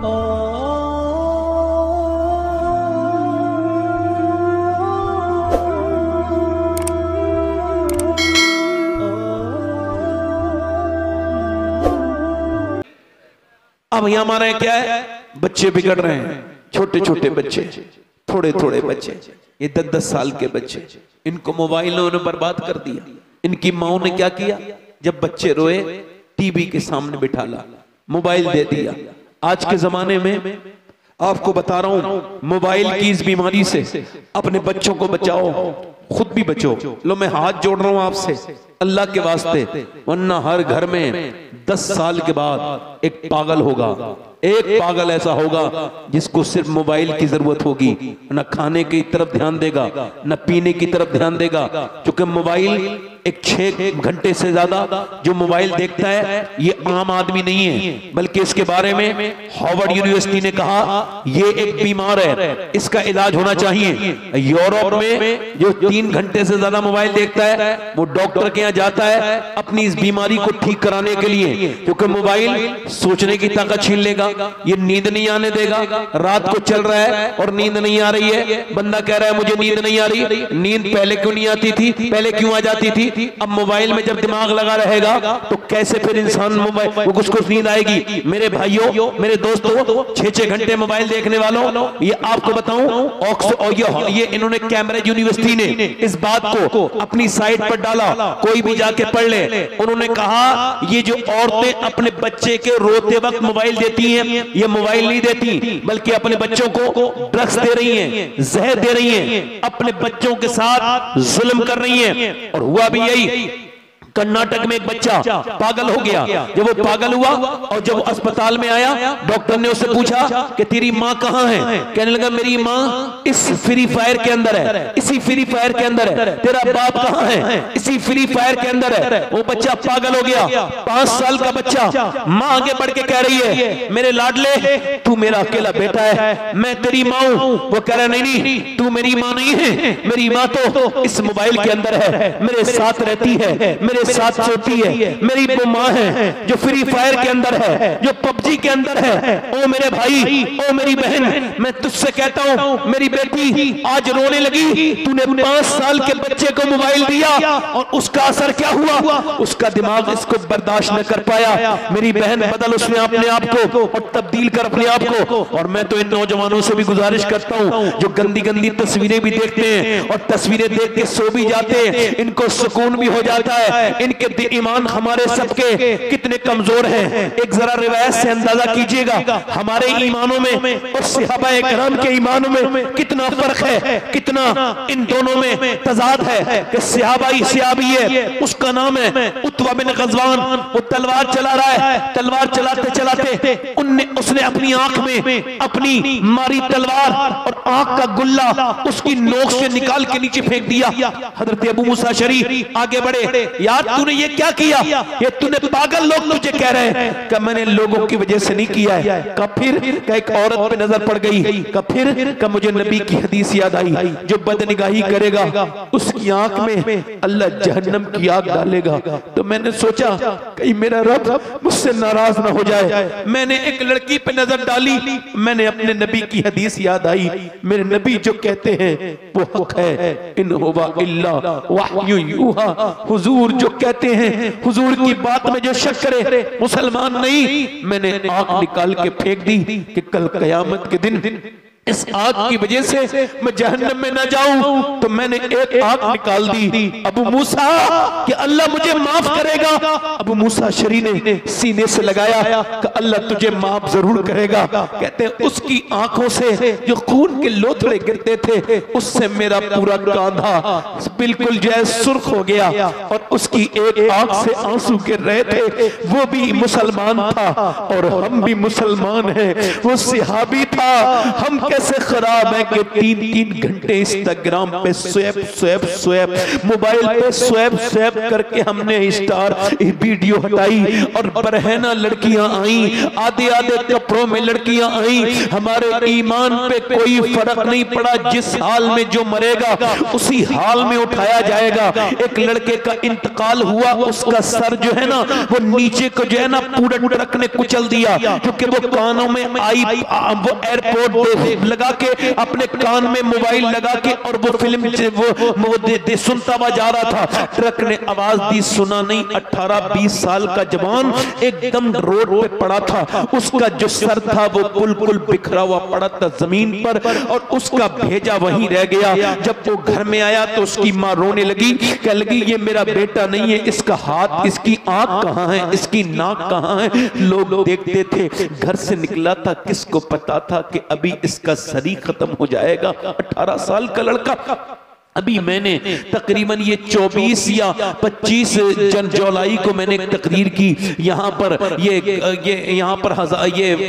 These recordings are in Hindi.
अब यहां हमारे क्या है, बच्चे बिगड़ रहे हैं, छोटे छोटे बच्चे, थोड़े थोड़े बच्चे, ये 10-10 साल के बच्चे, इनको मोबाइलों ने बर्बाद कर दिया। इनकी माओ ने क्या किया, जब बच्चे रोए टीवी के सामने बिठा ला, मोबाइल दे दिया। आज के जमाने में आपको बता रहा हूं, मोबाइल की इस बीमारी से अपने बच्चों को बचाओ, खुद भी बचो। लो मैं हाथ जोड़ रहा हूं आपसे अल्लाह के वास्ते, वरना हर घर में 10 साल के बाद एक पागल होगा, एक पागल ऐसा होगा जिसको सिर्फ मोबाइल की जरूरत होगी, न खाने की तरफ ध्यान देगा न पीने की तरफ ध्यान देगा। क्योंकि मोबाइल एक 6 घंटे से ज्यादा जो मोबाइल देखता है ये आम आदमी नहीं है, बल्कि इसके बारे में हार्वर्ड यूनिवर्सिटी ने कहा ये एक बीमार है, इसका इलाज होना चाहिए। यूरोप में जो 3 घंटे से ज्यादा मोबाइल देखता है वो डॉक्टर के यहाँ जाता है अपनी इस बीमारी को ठीक कराने के लिए, क्योंकि मोबाइल सोचने की ताकत छीन लेगा, ये नींद नहीं आने देगा। रात को चल रहा है और नींद नहीं आ रही है, बंदा कह रहा है मुझे नींद नहीं आ रही, नींद पहले क्यों नहीं आती थी, पहले क्यों आ जाती थी? अब मोबाइल में जब दिमाग लगा रहेगा तो कैसे फिर इंसान मोबाइल उसको नींद आएगी? मेरे भाइयों, मेरे दोस्तों, 6-6 घंटे मोबाइल देखने वालों, ये आपको बताऊं, ये इन्होंने कैम्ब्रिज यूनिवर्सिटी ने इस बात को अपनी साइट पर डाला, कोई भी जाके पढ़ ले। उन्होंने कहा ये जो औरतें अपने बच्चे के रोते वक्त मोबाइल देती हैं, ये मोबाइल नहीं देती बल्कि अपने बच्चों को ड्रग्स दे रही हैं, जहर दे रही हैं, अपने बच्चों के साथ जुल्म कर रही हैं। और हुआ भी यही, कर्नाटक में एक बच्चा पागल हो गया। जब वो पागल हुआ और जब अस्पताल में आया, डॉक्टर ने उससे पूछा कि तेरी माँ कहाँ है? कहने लगा मेरी माँ इस फ्री फायर के अंदर है, इसी फ्री फायर के अंदर है। तेरा बाप कहाँ है? इसी फ्री फायर के अंदर है। वो बच्चा पागल हो गया, 5 साल का बच्चा। माँ आगे बढ़ के कह रही है मेरे लाडले तू मेरा अकेला बेटा है, मैं तेरी माँ हूँ। वो कह रहा नहीं, तू मेरी माँ नहीं है, मेरी माँ तो इस मोबाइल के अंदर है, मेरे साथ रहती है, मेरे साथ सोती है, मेरी वो माँ है जो फ्री फायर के अंदर है, जो पबजी के अंदर है। ओ मेरे भाई, ओ मेरी बहन, मैं तुझसे कहता हूँ मेरी बेटी आज रोने लगी, तूने 5 साल के बच्चे को मोबाइल दिया और उसका असर क्या हुआ? उसका दिमाग इसको बर्दाश्त न कर पाया। मेरी बहन बदल उसने अपने आप को और तब्दील कर अपने आप को। और मैं तो इन नौजवानों से भी गुजारिश करता हूँ जो गंदी गंदी तस्वीरें भी देखते हैं और तस्वीरें देख के सो भी जाते हैं, इनको सुकून भी हो जाता है। इनके ईमान हमारे सबके कितने कमजोर हैं, एक जरा रिवायत से अंदाजा कीजिएगा हमारे ईमानों में और सहाबाए किराम के ईमानों में कितना फर्क है, कितना इन दोनों में तजाद है। कि सहाबी है, उसका नाम है उत्वा बिन गज़वान, वो तलवार चला रहा है, तलवार चलाते चलाते उसने अपनी आंख में अपनी मारी तलवार और आंख का गुल्ला उसकी नोक से निकाल के नीचे फेंक दिया। हजरत अबू मूसा शरीफ आगे बढ़े, यार तूने ये क्या किया? ये तूने पागल लोग तुझे कह रहे हैं कि मैंने लोगों की वजह से नहीं किया है। का फिर का एक औरत पे नजर पड़ गई, का फिर का मुझे नबी की हदीस याद आई, जो बदनिगाही करेगा उसकी आंख में अल्लाह जहन्नम की आग डालेगा। तो मैंने सोचा कहीं मेरा रब मुझसे नाराज ना हो जाए, मैंने एक लड़की पे नजर डाली, मैंने अपने नबी की हदीस याद आई, मेरे नबी जो कहते हैं वो हक है, इन हुवा इल्ला वहयु यूहा। हुजूर जो कहते हैं, हुजूर की बात में जो शक करे मुसलमान नहीं। मैंने आग निकाल के फेंक दी कि कल कयामत के दिन इस आग की वजह से मैं जहन्नम में न जाऊं। तो मैंने एक आग निकाल दी अबू मूसा कि अल्लाह मुझे माफ करेगा। अबू मूसा शरी ने सीने से लगाया कि अल्लाह तुझे माफ जरूर करेगा। कहते हैं उसकी आंखों से जो खून के लोथड़े गिरते थे उससे मेरा पूरा कांधा बिल्कुल जैसे सुर्ख हो गया और उसकी एक आंख से आंसू गिर रहे थे। वो भी मुसलमान था और हम भी मुसलमान हैं, वो सहाबी था। हम कैसे खराब है कि 3-3 घंटे इंस्टाग्राम पे स्वैप मोबाइल पे स्वैप करके हमने स्टार वीडियो हटाई और बरहना लड़कियां आई, आधे कपड़ों में लड़कियां आई। हमारे ईमान पे कोई फर्क नहीं पड़ा, जिस हाल में जो मरेगा उसी हाल में उठाया जाएगा। एक लड़के का इंतकाल हुआ, उसका सर जो है ना वो नीचे को जो है ना पूरा ट्रक ने कुचल दिया, क्योंकि वो कानों में वो एयरपोर्ट लगा के अपने कान में मोबाइल लगा के और वो फिल्म वो सुनता हुआ जा रहा था। ट्रक ने आवाज दी, सुना नहीं। 18-20 साल का जवान एकदम रोड पे पड़ा था, उसका जो सर था वो बिल्कुल बिखरा हुआ पड़ा था जमीन पर और उसका भेजा वहीं रह गया। जब वो घर में आया तो उसकी माँ रोने लगी, कह लगी ये मेरा बेटा नहीं है, इसका हाथ, इसकी आंख कहाँ है, इसकी नाक कहाँ है। लोग देखते थे, घर से निकला था, किसको पता था कि अभी इसका शरीर खत्म हो जाएगा। 18 साल का लड़का। अभी मैंने तकरीबन ये 24 या 25 जुलाई को मैंने तकरीर की यहाँ पर ये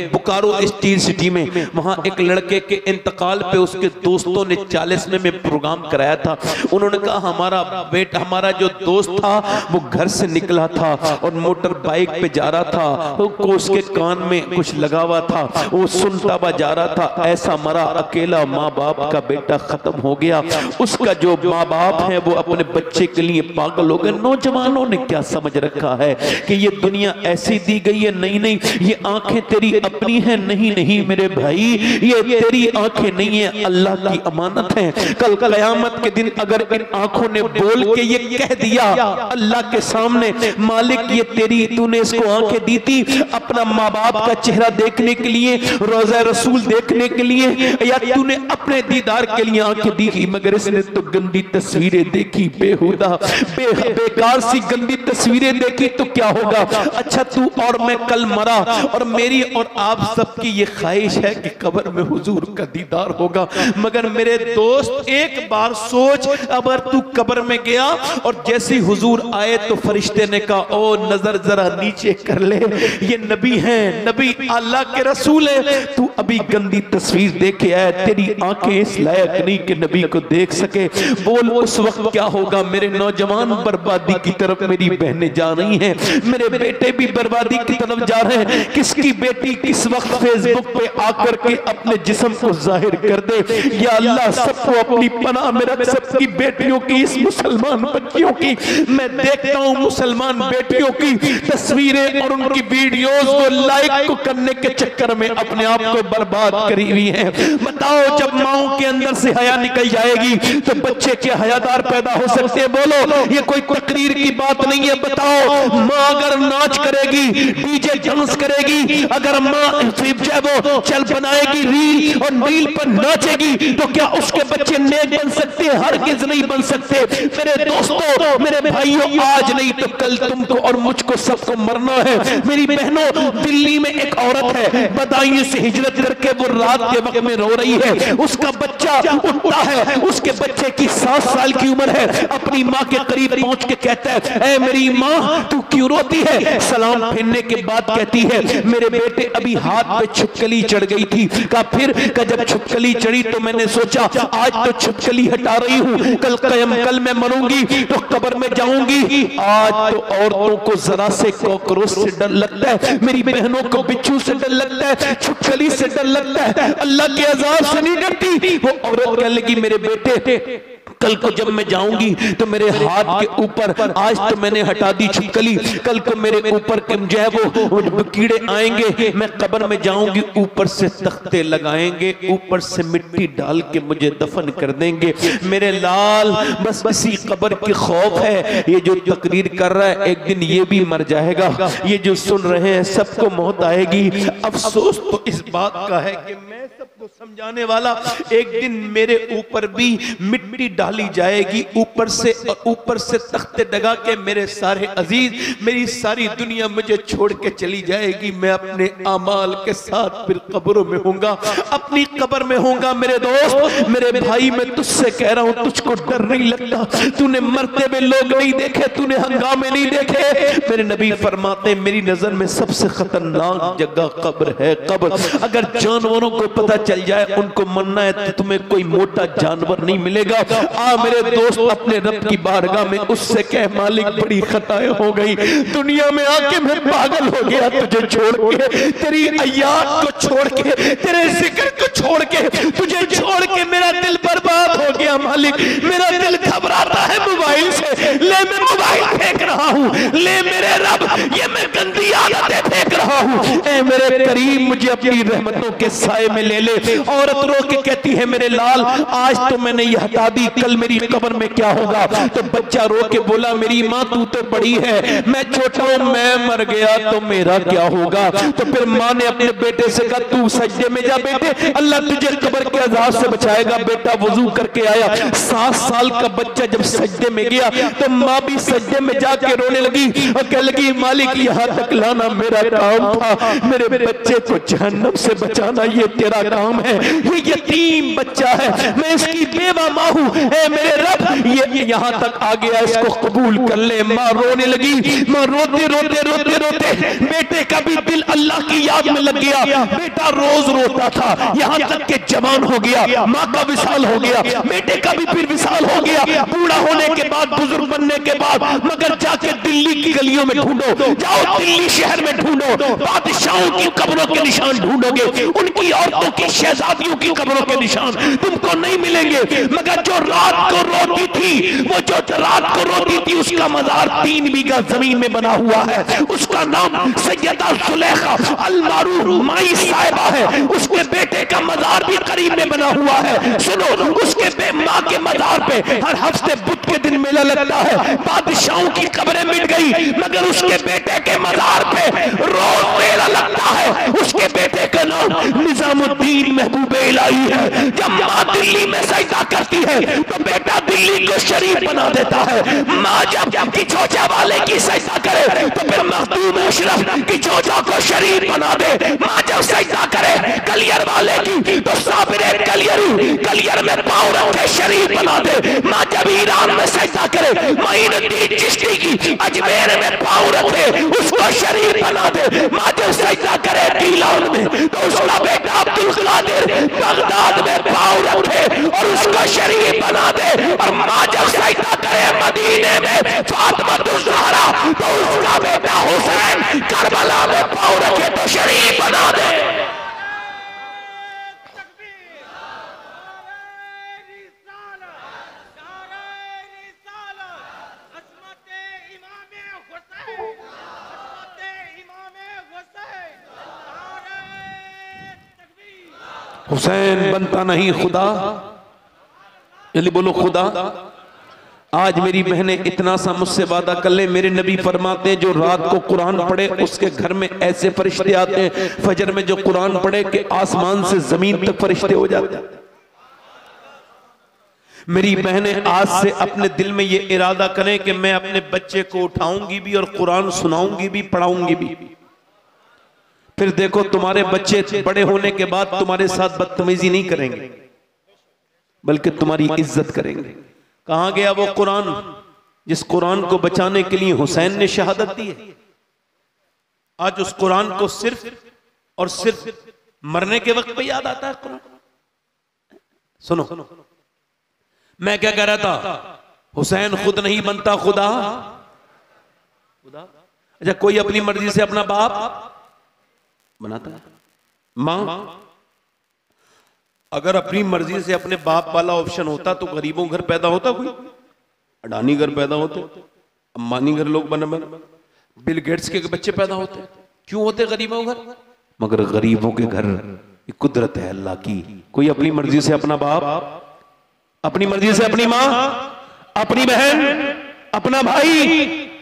बोकारो स्टील सिटी में। वहाँ एक लड़के के इंतकाल पे उसके दोस्तों ने 40वें में प्रोग्राम कराया था। उन्होंने कहा हमारा जो दोस्त था वो घर से निकला था और मोटर बाइक पे जा रहा था, उसके कान में कुछ लगा हुआ था, वो सुनता हुआ जा रहा था, ऐसा मरा, अकेला माँ बाप का बेटा खत्म हो गया। उसका जो माँ बाप है वो अपने बच्चे के लिए पागल हो गए। नौजवानों ने क्या समझ रखा है कि ये दुनिया ऐसी दी गई है? नहीं, ये आंखें तेरी अपनी है। नहीं मेरे भाई, ये तेरी आंखें नहीं है, अल्लाह की अमानत है। कल कयामत के दिन अगर इन आंखों ने बोल के ये कह दिया अल्लाह के सामने, मालिक ये तेरी, तूने इसको आंखें दी थी अपना माँ बाप का चेहरा देखने के लिए, रोज़ा रसूल देखने के लिए, या तूने अपने दीदार के लिए आंखें दी थी, मगर इसने तो गंदी तस्वीरें देखी, बेहुदा बेकार सी गंदी तस्वीरें देखी, तो क्या होगा? अच्छा तू और मैं कल मरा और मेरी और आप सबकी ये ख्वाहिश है कि कब्र में हुजूर का दीदार होगा, मगर मेरे दोस्त एक बार सोच, अगर तू कब्र में गया और जैसे हुजूर आए तो फरिश्ते ने कहा ओ नजर जरा नीचे कर ले, ये नबी है, नबी अल्लाह के रसूल है, तू अभी गंदी तस्वीर देखे आया, तेरी आंखें इस लायक नहीं कि नबी को देख सके। बोल उस वक्त क्या होगा? मेरे नौजवान बर्बादी की तरफ मेरी बहनें जा रही हैं, मेरे बेटे भी बर्बादी की तरफ जा रहे हैं। किसकी बेटी किस वक्त फेसबुक पे आकर के अपने जिस्म को जाहिर कर दे। या अल्लाह सबको अपनी पनाह में रख, सबकी बेटियों की, इस मुसलमान बच्चियों की, मैं देखता हूँ मुसलमान बेटियों की तस्वीरें और उनकी वीडियोस को लाइक को करने के चक्कर में अपने आप को बर्बाद करी हुई है। बताओ जब माओ के अंदर से हया निकल जाएगी तो बच्चे क्या हयादार पैदा हो सकते हैं? बोलो, ये कोई तकरीर की बात नहीं है। बताओ माँ अगर नाच करेगी, डीजे डांस करेगी, अगर माँ वो चल बनाएगी रील और रील पर नाचेगी, तो क्या उसके बच्चे नेक बन सकते हैं? हरगिज नहीं बन सकते। मेरे दोस्तों, मेरे भाइयों, आज नहीं तो कल तुमको और मुझको सबको मरना है। मेरी बहनों, दिल्ली में एक औरत है, बदायूं से हिजरत करके वो रात के वक्त में रो रही है, उसका बच्चा उठता है, उसके बच्चे की 7 साल की उम्र है, अपनी माँ के करीब पहुंच के कहता है ऐ मेरी माँ तू क्यों रोती है? सलाम फेरने के बाद कहती है मेरे बेटे अभी हाथ पे छिपकली चढ़ गई थी। कहा फिर? जब छिपकली चढ़ी तो मैंने सोचा आज तो छिपकली हटा रही हूँ, कल मैं मरूंगी तो कब्र में जाऊंगी। आज तो औरतों को जरा से कॉकरोच से डर लगता है, मेरी बहनों को बिच्छू से डर लगता है, छिपकली से डर लगता है, अल्लाह के अज़ाब से नहीं डरती। वो औरत कह लगी मेरे बेटे कल को जब मैं जाऊंगी तो मेरे हाथ के ऊपर, आज तो मैंने हटा दी छिपकली, कल को मेरे ऊपर जो है वो कीड़े आएंगे, मैं कब्र में जाऊंगी, ऊपर से तख्ते लगाएंगे, ऊपर से मिट्टी डाल के मुझे दफन कर देंगे। मेरे लाल बस इसी कब्र की खौफ है। ये जो तकरीर कर रहा है एक दिन ये भी मर जाएगा, ये जो सुन रहे हैं सबको मौत आएगी। अफसोस तो इस बात का है कि मैं सबको समझाने वाला, एक दिन मेरे ऊपर भी मिट्टी डाल डाली जाएगी ऊपर से तख्ते डगा के मेरे सारे अजीज, मेरी सारी दुनिया मुझे छोड़ के चली जाएगी। मैं अपने आमाल के साथ फिर कब्रों में होऊंगा, अपनी कब्र में होऊंगा। मेरे दोस्त, मेरे भाई, मैं तुझसे कह रहा हूं, तुझको डर नहीं लगता? तूने मरते हुए लोग नहीं देखे, तूने हंगामे नहीं देखे? मेरे नबी फरमाते मेरी नजर में सबसे खतरनाक जगह कब्र है, कब्र। अगर जानवरों को पता चल जाए उनको मरना है तो तुम्हें कोई मोटा जानवर नहीं मिलेगा। आ मेरे दोस्त, अपने रब की बारगाह में उससे कह मालिक बड़ी खताएं हो गई, दुनिया में आके मैं पागल हो गया तुझे छोड़ के, तेरी अयात को छोड़ के, तेरे जिक्र को छोड़ के, तुझे छोड़ के मेरा दिल बर्बाद हो गया मालिक। मेरा दिल घबराता है मोबाइल से, ले मैं मोबाइल फेंक रहा हूँ, ले मेरे रब ये मैं गंदी आदतें फेंक रहा हूँ। ऐ मेरे करीम मुझे अपनी रहमतों के साए में ले ले। औरत रो के कहती है मेरे लाल आज तो मैंने ये हटा दी, कल मेरी कब्र में क्या होगा? तो बच्चा रो के बोला मेरी माँ तू तो बड़ी है, मैं छोटा हूँ, मैं मर गया तो मेरा क्या होगा? तो फिर माँ ने अपने बेटे से कहा तू सजदे में जा बेटे, अल्लाह तुझे कब्र के अज़ाब से बचाएगा। बेटा वजू करके आया, 7 साल का बच्चा जब सजदे में गया तो माँ भी सजदे में जाके रोने लगी और कह लगी मालिक यहाँ तक लाना मेरा काम था, मेरे बच्चे को जहन्नम से बचाना ये तेरा काम है। ये यतीम बच्चा है, मैं इसकी बेवा माँ हूँ, मेरे रब ये यहाँ तक आ गया, इसको कबूल कर ले। माँ रोने लगी, माँ रोते रोते रोते रोते बेटे का भी दिल अल्लाह की याद में लग गया। बेटा रोज रोता था, यहाँ तक के जवान हो गया, माँ का विशाल हो गया, बेटे का भी फिर विशाल हो गया। बूढ़ा होने के बाद, बुजुर्ग बनने के बाद, मगर जाके दिल्ली की गलियों में ढूंढो, जाओ दिल्ली शहर में ढूंढो, बादशाहों की कब्रों के निशान ढूंढोगे, उनकी औरतों की शहजादियों की कब्रों के निशान तुमको नहीं मिलेंगे। मगर जो रात को रोती थी, वो जो रात को रोती थी उसका मजार 3 बीघा जमीन में बना हुआ है, उसका नाम सैयदा जुलेखा अल मारूफ माई साहिबा है। उसके बेटे का मजार भी करीब में बना हुआ है। सुनो, उसके माँ के मजार पे हर हफ्ते बुध के दिन मेला लगता है। बादशाहों की कब्रें मिट गई मगर उसके बेटे के मजार पे रोज मेला लगता है। उसके बेटे का नाम निजामुद्दीन महबूब इलाही है। जब माँ दिल्ली में सजदा करती है तो बेटा दिल्ली को शरीफ बना देता है। माँ जब की चोचा वाले की सजदा करे तो फिर मखदूम अशरफ की चोचा को शरीफ बना दे। माँ जब सजदा करे कलियर वाले की तो साबिरे कलियर में पाँव रखे शरीफ बना दे। माँ जब ईरान में सजदा करे मोइनुद्दीन चिश्ती की अजमेर में पाँव रखे उसको शरीफ बना दे। माँ जब सजदा करे गीलान में तो उसका बेटा अब्दुल कादिर बगदाद में पाँव रखे और उसको शरीफ बना दे। और माँ जब सजदा करे मदीने में फातिमा ज़हरा तो उसका बेटा हुसैन करबला में पाँव रखे तो शरीफ बना दे। हुसैन बनता नहीं खुदा, जल्दी बोलो खुदा। आज मेरी बहनें इतना सा मुझसे वादा कर ले, मेरे नबी फरमाते हैं जो रात को कुरान पढ़े उसके घर में ऐसे फरिश्ते आते हैं, फजर में जो कुरान पढ़े कि आसमान से जमीन तक फरिश्ते हो जाते हैं। मेरी बहनें आज से अपने दिल में ये इरादा करें कि मैं अपने बच्चे को उठाऊंगी भी और कुरान सुनाऊंगी भी, पढ़ाऊंगी भी। फिर देखो तुम्हारे बच्चे बड़े होने के बाद तुम्हारे साथ बदतमीजी नहीं करेंगे बल्कि तुम्हारी इज्जत करेंगे। कहां गया वो कुरान जिस कुरान को बचाने के लिए हुसैन ने शहादत दी है? आज उस कुरान को सिर्फ और सिर्फ मरने के वक्त पे याद आता है कुरान। सुनो, मैं क्या कह रहा था, हुसैन खुद नहीं बनता खुदा। अच्छा, कोई अपनी मर्जी से अपना बाप बनाता है? मां अगर अपनी मर्जी से अपने बाप वाला ऑप्शन होता तो गरीबों घर पैदा होता, कोई अडानी घर पैदा होते, अंबानी घर लोग बने, बिल गेट्स के बच्चे पैदा होते। क्यों होते गरीबों घर? मगर गरीबों के घर कुदरत है अल्लाह की। कोई अपनी मर्जी से अपना बाप, अपनी मर्जी से अपनी माँ, अपनी बहन, अपना भाई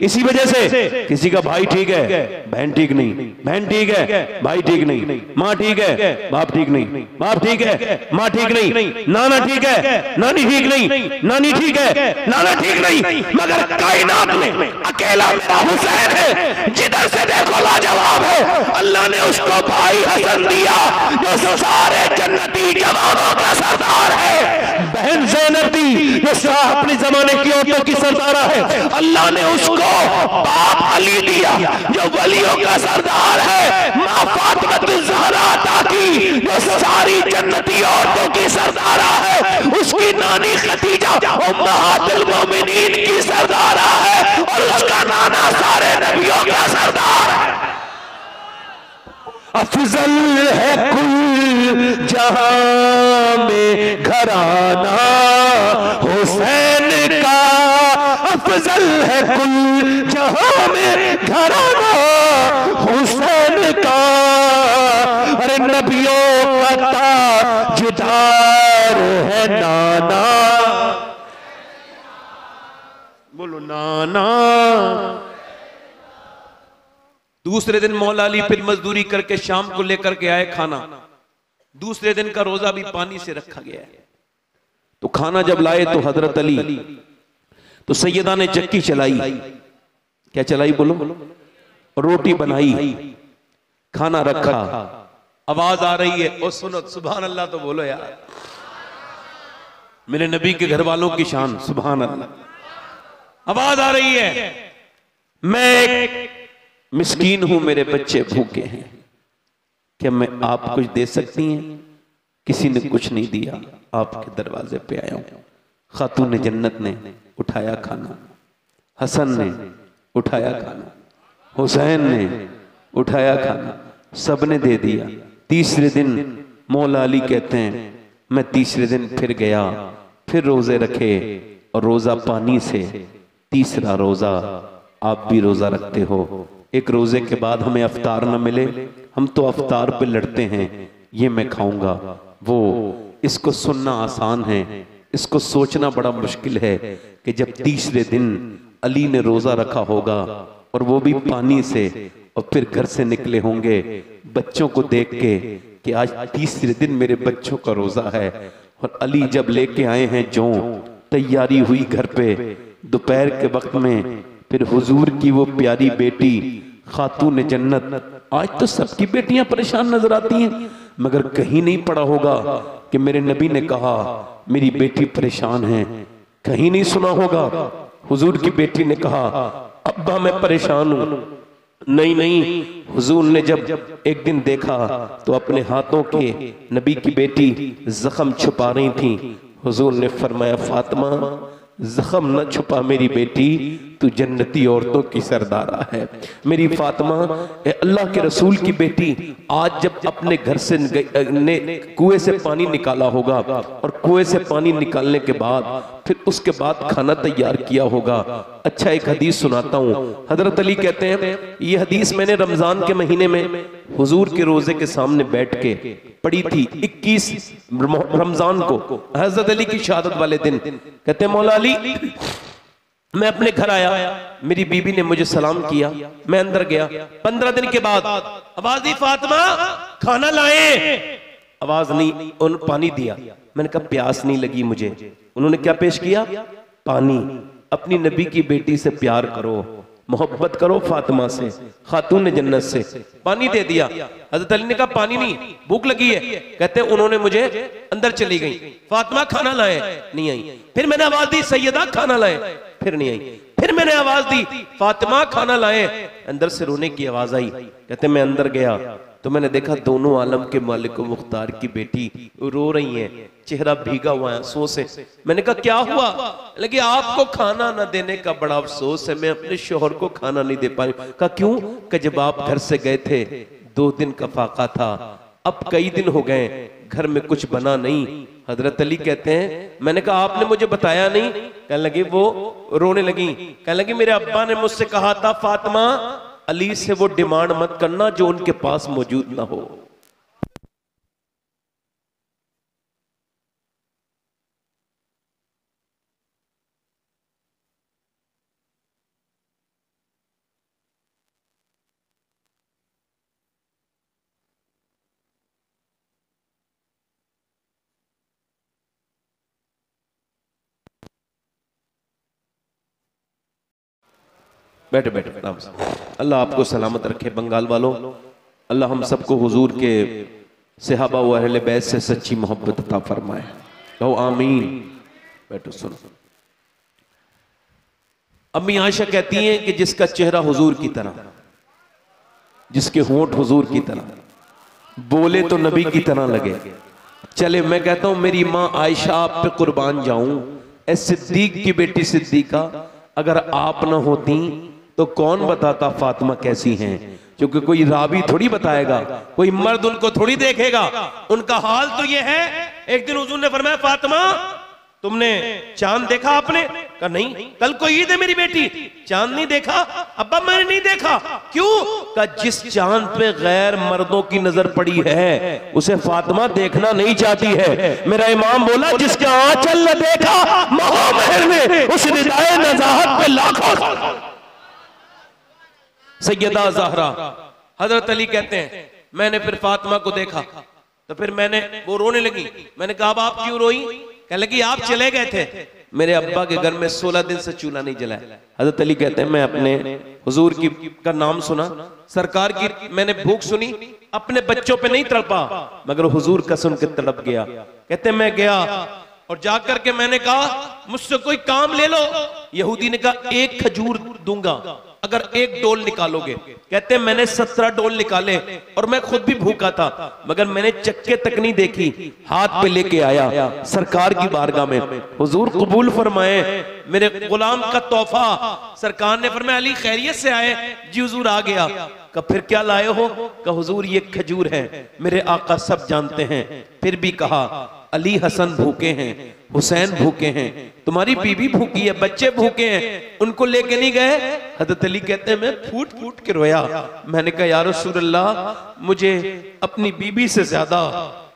इसी वजह से किसी का भाई ठीक है, बहन ठीक नहीं, बहन ठीक है, भाई ठीक नहीं, माँ ठीक है, बाप ठीक नहीं, बाप ठीक है, माँ ठीक नहीं, नाना ठीक है, नानी ठीक नहीं, नानी ठीक है, नाना ठीक नहीं, मगर कायनात में अकेला मेरा हुसैन है, जिधर से देखो लाजवाब है। अल्लाह ने उसको भाई हसन दिया जो सारे जन्नती जवानों का सरदार है। बहन ज़ैनब दी जो अपने जमाने की औरतों की सरदारा है। अल्लाह ने उसको बाप अली दिया जो वलियों का सरदार है। माँ फातिमा ज़हरा अता की जो सारी जन्नती औरतों की सरदारा है। उसकी नानी खदीजा उम्महातुल मोमिनीन की सरदारा है और उसका नाना सारे नबियों का सरदार है। अफजल है कुल जहां में घराना हुसैन का, अफजल है कुल जहां में घराना हुसैन का। अरे नबियों का ताजदार है नाना, बोलो नाना। दूसरे दिन मौला अली फिर मजदूरी करके शाम को लेकर के आए खाना। दूसरे दिन का रोजा भी पानी से रखा गया है। तो खाना जब लाए तो हजरत अली, तो सैयदा ने चक्की चलाई, क्या चलाई बोलो, रोटी बनाई, खाना रखा, आवाज आ रही है, ओ सुनो सुभान अल्लाह तो बोलो यार, मेरे नबी के घर वालों की शान, सुभान अल्लाह। आवाज आ रही है, मैं मिस्कीन हूं, मेरे बच्चे भूखे हैं, क्या मैं आप कुछ दे सकती हैं? किसी ने कुछ नहीं दिया, आपके दरवाजे पे आया हूं। खातून जन्नत ने उठाया खाना, हसन ने उठाया खाना, हुसैन ने उठाया खाना, सबने दे दिया। तीसरे दिन मौला अली कहते हैं मैं तीसरे दिन फिर गया, फिर रोजे रखे और रोजा पानी से। तीसरा रोजा आप भी रोजा रखते हो, एक रोजे के बाद हमें अफ्तार न मिले, हम तो अफ्तार पे लड़ते हैं, ये मैं खाऊंगा वो। इसको सुनना आसान है, इसको सोचना बड़ा मुश्किल है कि जब तीसरे दिन अली ने रोजा रखा होगा और वो भी पानी से, और फिर घर से निकले होंगे बच्चों को देख के कि आज तीसरे दिन मेरे बच्चों का रोजा है। और अली जब लेके आए हैं जो तैयारी हुई घर पे दोपहर के वक्त में, फिर हुजूर की वो प्यारी बेटी खातून जन्नत। आज तो सबकी बेटियां परेशान नजर आती हैं, मगर कहीं नहीं पड़ा होगा कि मेरे नबी ने कहा मेरी बेटी परेशान है। कहीं नहीं सुना होगा हुजूर की बेटी ने कहा अब्बा मैं परेशान हूं। नहीं नहीं, हुजूर ने जब एक दिन देखा तो अपने हाथों के नबी की बेटी जख्म छुपा रही थी। हुजूर ने फरमाया फातिमा जख्म न छुपा मेरी बेटी, तू जन्नती औरतों की सरदारा है। मेरी फातिमा अल्लाह के रसूल की बेटी आज जब अपने घर से कुएं से पानी निकाला होगा और कुएं से पानी निकालने के बाद फिर उसके बाद खाना तैयार किया होगा। अच्छा एक हदीस सुनाता हूँ। हजरत अली कहते हैं ये हदीस मैंने रमजान के महीने में हुजूर के रोजे के सामने बैठ के पढ़ी थी 21 रमजान को, हजरत अली की शहादत वाले दिन। कहते हैं मौला अली मैं अपने घर आया, मेरी बीबी ने मुझे सलाम किया, मैं अंदर गया। 15 दिन के बाद आवाज दी फातिमा खाना लाए, आवाज नहीं। उन पानी दिया, मैंने कहा प्यास नहीं लगी मुझे। उन्होंने क्या पेश किया? पानी। अपनी नबी की बेटी से प्यार करो, मोहब्बत करो, फातिमा से, खातून जन्नत से। पानी दे दिया। हजरत अली ने कहा पानी नहीं, भूख लगी है। कहते हैं उन्होंने मुझे अंदर चली गई, फातिमा खाना लाए, नहीं आई। फिर मैंने आवाज दी सैयदा खाना लाए, फिर नहीं आई। फिर मैंने आवाज दी फातिमा खाना लाए, अंदर से रोने की आवाज आई। कहते मैं अंदर गया तो मैंने देखा दोनों आलम के मालिक मुख्तार की बेटी रो रही हैं, चेहरा भीगा हुआ है आंसुओं से। मैंने कहा क्या हुआ? लगे आपको खाना न देने का बड़ा अफसोस है, मैं अपने शोहर को खाना नहीं दे पाई। कहा क्यों? कि जब आप घर से गए थे 2 दिन का फाका था, अब कई दिन हो गए घर में कुछ बना नहीं। हजरत अली कहते हैं मैंने कहा आपने मुझे बताया नहीं। कहने लगी, वो रोने लगी, कहने लगी मेरे अब्बा ने मुझसे कहा था फातिमा अली से वो डिमांड मत करना जो उनके पास मौजूद ना हो। बैठे बैठे। अल्लाह आपको सलामत रखे बंगाल वालों, अल्लाह हम सबको हुजूर के सहाबा व अहले बैत से सच्ची मोहब्बत अता फरमाए। कहो आमीन। बैठो सुनो। अम्मी आयशा कहती हैं कि जिसका चेहरा हुजूर की तरह, जिसके होंठ हुजूर की तरह, बोले तो नबी की तरह लगे, चले। मैं कहता हूं मेरी माँ आयशा आप पे कुर्बान जाऊं। ए सिद्दीक की बेटी सिद्दीका, अगर आप ना होती तो कौन बताता फातिमा कैसी हैं? क्योंकि कोई रावी थोड़ी बताएगा, कोई मर्द उनको थोड़ी देखेगा। उनका हाल तो ये है। एक दिन हुजूर ने फरमाया फातिमा तुमने चांद देखा? आपने कहा नहीं। कल को ईद है मेरी बेटी, चांद नहीं देखा? अब्बा मैंने नहीं देखा। क्यों? कहा जिस चांद पे गैर मर्दों की नजर पड़ी है उसे फातिमा देखना नहीं चाहती है। मेरा इमाम बोला जिसके आंचल ने देखा महामहर ने, उस रिदाए नज़ाहत पे लाखों। सैयदा ज़हरा हजरत अली कहते हैं मैंने फिर फातिमा को देखा तो फिर वो रोने लगी। मैंने कहा अब आप क्यों रोई? कहने लगी आप चले गए थे, मेरे अब्बा के घर में 16 दिन से चूल्हा नहीं जलाया। हजरत अली कहते हैं मैं अपने हुजूर का नाम सुना, सरकार की मैंने भूख सुनी, अपने बच्चों पे नहीं तड़पा मगर हुजूर का सुन के तड़प गया। कहते मैं गया और जाकर के मैंने कहा मुझसे कोई काम ले लो। यहूदी ने कहा एक खजूर दूंगा अगर एक डोल निकालोगे। कहते मैंने 17 डोल निकाले और मैं खुद भी भूखा था मगर मैंने चक्के तक नहीं देखी, हाथ पे लेके आया सरकार की बारगाह में। हुजूर कबूल फरमाए मेरे गुलाम का तोहफा। सरकार ने फरमाया अली खैरियत से आए? जी हुजूर आ गया। का फिर क्या लाए हो? का हुजूर ये खजूर है, मेरे आका सब जानते हैं। फिर भी कहा अली हसन भूखे हैं, हुसैन भूखे हैं, तुम्हारी बीवी भूखी है, बच्चे भूखे हैं, उनको लेके नहीं गए? हजरत अली कहते हैं मैं फूट फूट के रोया। मैंने कहा या रसूल अल्लाह मुझे अपनी बीवी से ज्यादा,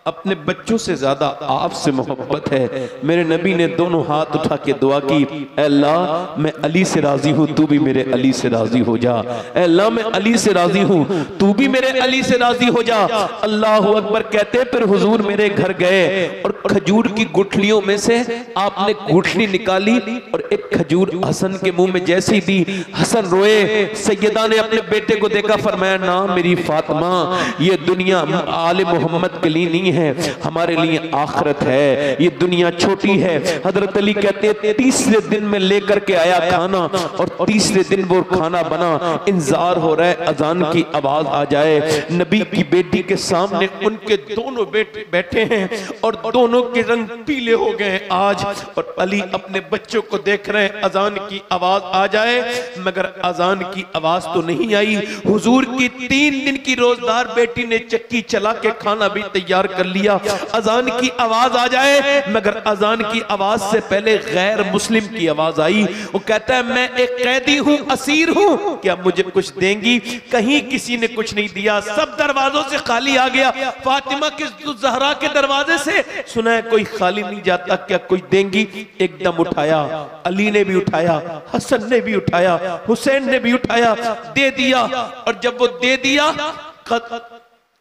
अपने बच्चों से ज्यादा आपसे मोहब्बत है। मेरे नबी ने दोनों हाथ उठा के दुआ की, अल्लाह मैं अली से राजी हूँ, तू भी मेरे अली से राजी हो जा। अल्लाह मैं अली से राजी हूँ, तू भी मेरे अली से राजी हो जा। अल्लाह अकबर कहते फिर हुजूर मेरे घर गए और खजूर की गुठलियों में से आपने गुठली निकाली और एक खजूर हसन के मुंह में जैसे ही दी, हसन रोए। सैयदा ने अपने बेटे को देखा, फरमाया ना मेरी फातिमा ये दुनिया आले मोहम्मद के लिए नहीं है, हमारे लिए आखिरत है, ये दुनिया छोटी है। हजरत अली कहते हैं तीसरे दिन में लेकर के आया खाना और तीसरे दिन वो खाना बना। इंतजार हो रहा है अजान की आवाज आ जाए। नबी की बेटी के सामने उनके दोनों बेटे बैठे हैं और दोनों के रंग पीले हो गए आज। और अली अपने बच्चों को देख रहे हैं अजान की आवाज आ जाए मगर अजान की आवाज तो नहीं आई। हुजूर की 3 दिन की रोजदार बेटी ने चक्की चला के खाना भी तैयार कर लिया। अजान की आवाज आ जाए मगर अजान की आवाज से पहले गैर मुस्लिम की आवाज आई। वो कहता है मैं एक कैदी हूं, असीर हूं, क्या मुझे कुछ देंगी? कहीं किसी ने कुछ नहीं दिया, सब दरवाजों से खाली आ गया। फातिमा के ज़हरा के दरवाजे से सुना है कोई खाली नहीं जाता, क्या कोई देंगी? एकदम उठाया, अली ने भी उठाया, हसन ने भी उठाया, हुसैन ने भी उठाया, दे दिया। और जब वो दे दिया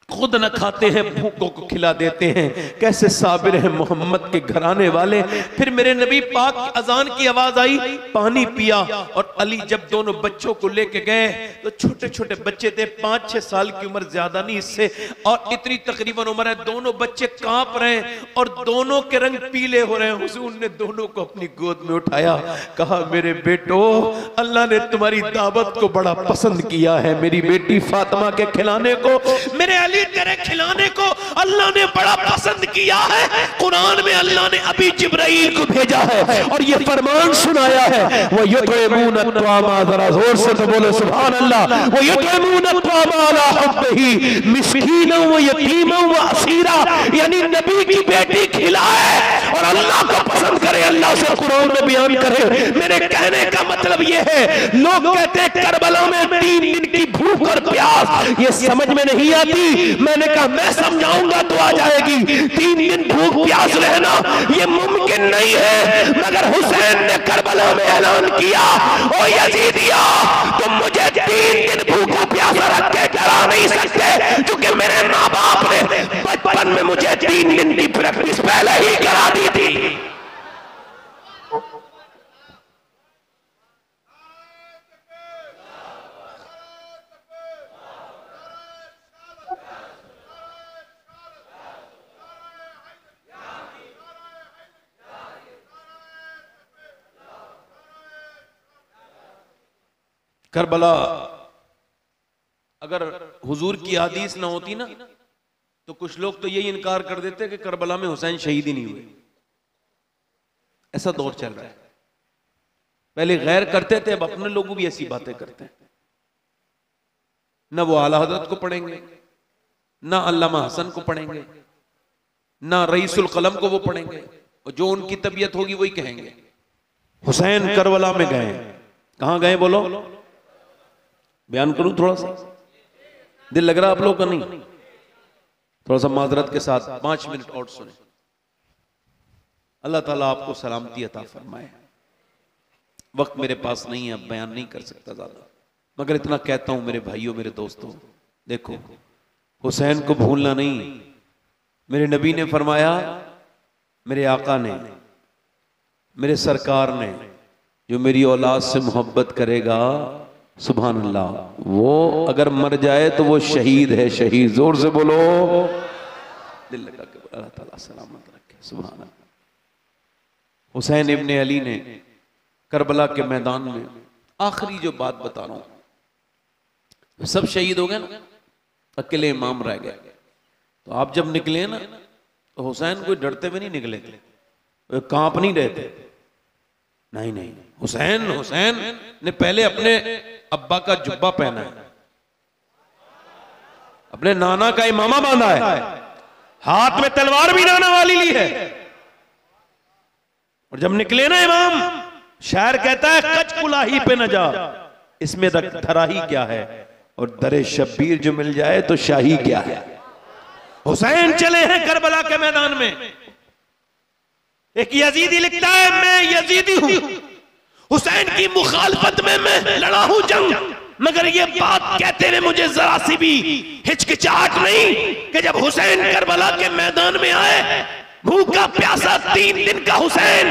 खुद न खाते हैं, भूखों को खिला देते हैं। कैसे साबिर है मोहम्मद के घराने वाले। फिर मेरे नबी पाक अजान की आवाज आई, पानी पिया। और अली जब दोनों बच्चों को लेके गए तो छोटे छोटे बच्चे थे, 5-6 साल की उम्र, ज्यादा नहीं इससे, और इतनी तकरीबन उम्र है। दोनों बच्चे कांप रहे हैं और दोनों के रंग पीले हो रहे हैं। हुजूर ने दोनों को अपनी गोद में उठाया, कहा मेरे बेटो अल्लाह ने तुम्हारी दावत को बड़ा पसंद किया है। मेरी बेटी फातिमा के खिलाने को, मेरे अली तेरे खिलाने को अल्लाह ने बड़ा पसंद किया है। कुरान में अल्लाह ने अभी जिब्राइल को भेजा है और ये फरमान सुनाया है, वो युतइमून अत्वामा, जरा जोर से तो बोलो सुभान अल्लाह, वो युतइमून अत्वामा अला हुब्बिही मिस्कीना व यतीमा व असीरा। यानी नबी की बेटी खिलाए और अल्लाह को पसंद करे, अल्लाह से कुरान में बयान करे। मेरे कहने का मतलब ये है, लोग कहते हैं करबला में 3 दिन की भूख और प्यास, ये समझ में नहीं आती। मैंने कहा मैं समझाऊंगा तो आ जाएगी। 3 दिन भूख प्यास रहना ये मुमकिन नहीं है, मगर हुसैन ने करबला में ऐलान किया, ओ यजीदिया तुम मुझे 3 दिन भूखा प्यासा रख के डरा नहीं सकते, क्योंकि मेरे माँ बाप ने बचपन में मुझे 3 दिन की प्रैक्टिस पहले ही करा दी थी। करबला अगर हुजूर की हदीस ना होती ना तो कुछ लोग तो यही इनकार कर देते कि करबला में हुसैन शहीद ही नहीं हुए। ऐसा दौर चल रहा है। पहले गैर करते थे, अब अपने लोग भी ऐसी बातें करते हैं। ना वो आला हजरत को पढ़ेंगे, ना अल्लामा हसन को पढ़ेंगे, ना रईसुल कलम को वो पढ़ेंगे, और जो उनकी तबीयत होगी वही कहेंगे। हुसैन करबला में गए। कहां गए बोलो? बयान करूं थोड़ा सा? दिल लग रहा आप लोग का? नहीं, थोड़ा सा माजरत के साथ 5 मिनट और सुने। अल्लाह ताला आपको सलामती अता फरमाए। वक्त मेरे पास नहीं है, अब बयान नहीं कर सकता ज्यादा, मगर इतना कहता हूं मेरे भाइयों, मेरे दोस्तों, देखो हुसैन को भूलना नहीं। मेरे नबी ने फरमाया, मेरे आका ने, मेरे सरकार ने, जो मेरी औलाद से मोहब्बत करेगा, सुभान अल्लाह, वो अगर मर जाए तो वो शहीद है, शहीद। जोर से बोलो, दिल लगा के अल्लाह ताला सलामत रखे, सुभान अल्लाह। हुसैन इब्ने अली ने करबला के मैदान में, आखिरी जो बात बता रहा हूं, सब शहीद हो गए ना, अकेले इमाम रह गए। तो आप जब निकले ना तो हुसैन कोई डरते हुए नहीं निकले थे, कांप नहीं रहे थे। नहीं नहीं, हुसैन ने पहले अपने अब्बा का जुब्बा पहना है, अपने नाना का इमामा बांधा है, हाथ में तलवार भी नाना वाली ली है। और जब निकले ना इमाम, शायर कहता है कच कुलाही पे न जा, इसमें धरा ही क्या है, और दरे शब्बीर जो मिल जाए तो शाही क्या है। हुसैन चले हैं करबला के मैदान में। एक यजीदी लिखता है, मैं यजीदी हूं, हुसैन की मुखालफत में मैं लड़ा हूं जंग, मगर ये बात कहते हुए मुझे जरा सी भी हिचकिचाहट नहीं कि जब हुसैन करबला के मैदान में आए, भूखा प्यासा 3 दिन का हुसैन,